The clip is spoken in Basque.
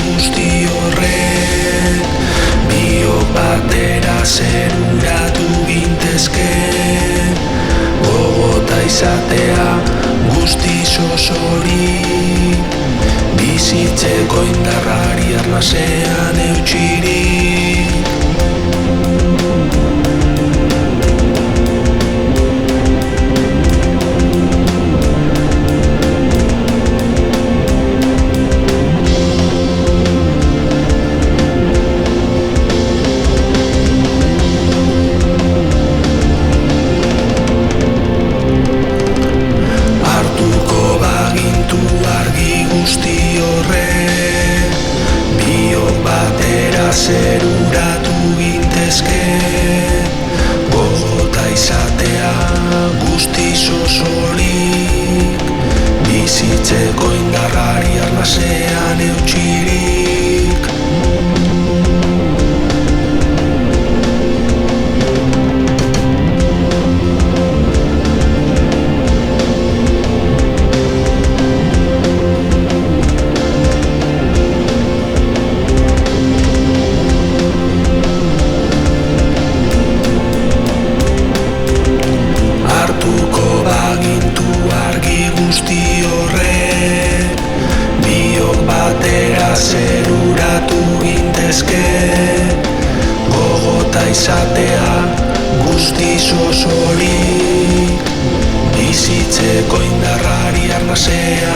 guzti horrek biok batera zeruratu gintezke. Gogota izatea guztiz osorik, bizitzeko indarrari arnasean eutxirik. Zeruratu gintezke, gogota izatea guztiz osorik, bizitzeko indarrari arnasean eutxirik. Zeruratu gintezke, gogota izatea guztiz osorik, bizitzeko indarrari arnasean